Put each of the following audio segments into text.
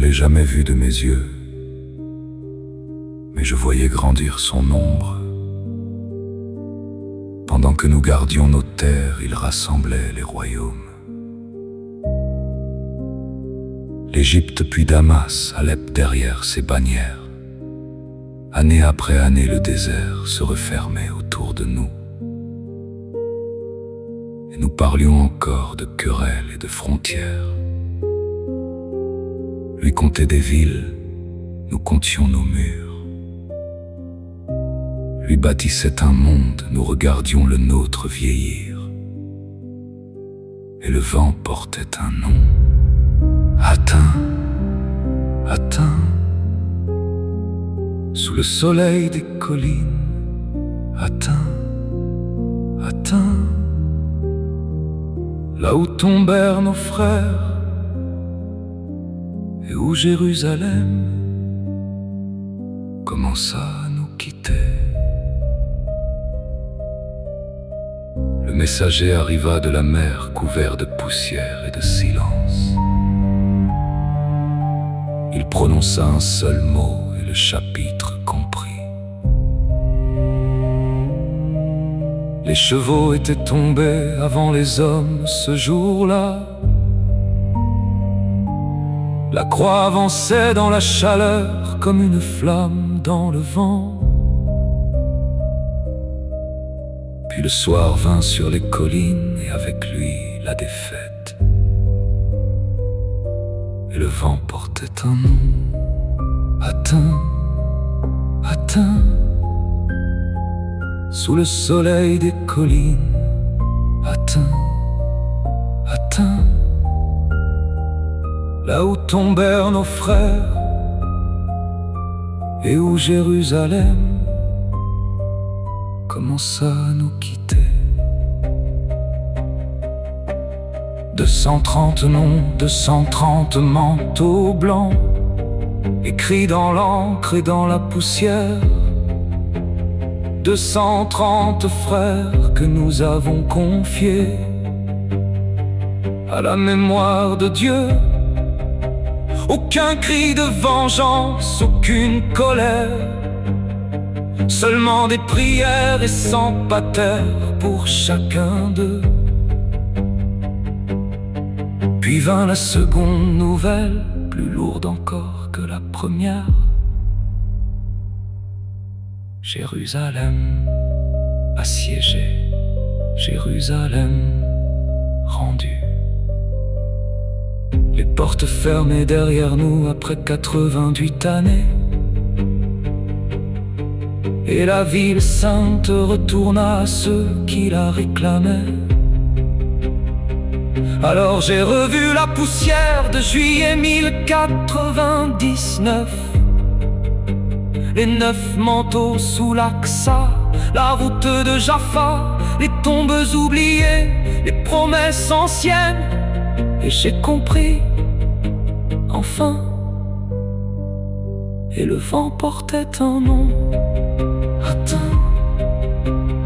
l'ai jamais vu de mes yeux, mais je voyais grandir son ombre. Pendant que nous gardions nos terres, il rassemblait les royaumes. L'Égypte puis Damas, Alep derrière ses bannières. Année après année, le désert se refermait autour de nous. Et nous parlions encore de querelles et de frontières. Lui comptait des villes, nous comptions nos murs. Lui bâtissait un monde, nous regardions le nôtre vieillir. Et le vent portait un nom. Atteint, atteint, sous le soleil des collines. Atteint, atteint, là où tombèrent nos frères et où Jérusalem commença à nous quitter. Le messager arriva de la mer couvert de poussière et de silence. Il prononça un seul mot et le chapitre comprit. Les chevaux étaient tombés avant les hommes ce jour-là. La croix avançait dans la chaleur comme une flamme dans le vent. Puis le soir vint sur les collines et avec lui la défaite. Et le vent portait un nom. Atteint, atteint, sous le soleil des collines. Atteint, atteint, là où tombèrent nos frères et où Jérusalem commença à nous quitter. 230 noms, 230 manteaux blancs, écrits dans l'encre et dans la poussière. 230 frères que nous avons confiés à la mémoire de Dieu. Aucun cri de vengeance, aucune colère, seulement des prières et 100 pater pour chacun d'eux. Puis vint la seconde nouvelle, plus lourde encore que la première. Jérusalem assiégée, Jérusalem rendue. Les portes fermées derrière nous après 88 années. Et la ville sainte retourna à ceux qui la réclamaient. Alors j'ai revu la poussière de juillet 1099. Les 9 manteaux sous l'Aqsa, la route de Jaffa, les tombes oubliées, les promesses anciennes. Et j'ai compris, enfin. Et le vent portait un nom. Atteint,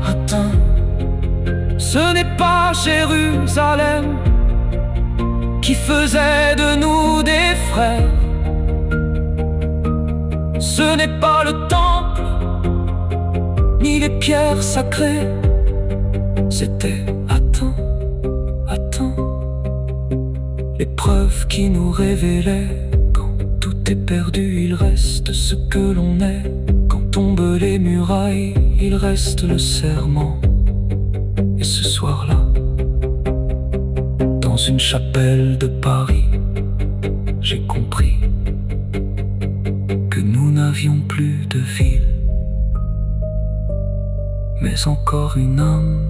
atteint, ce n'est pas Jérusalem qui faisait de nous des frères. Ce n'est pas le temple, ni les pierres sacrées. C'était atteint, atteint, l'épreuve qui nous révélait. Quand tout est perdu, il reste ce que l'on est. Quand tombent les murailles, il reste le serment. Et ce soir-là, dans une chapelle de Paris, j'ai compris que nous n'avions plus de ville, mais encore une âme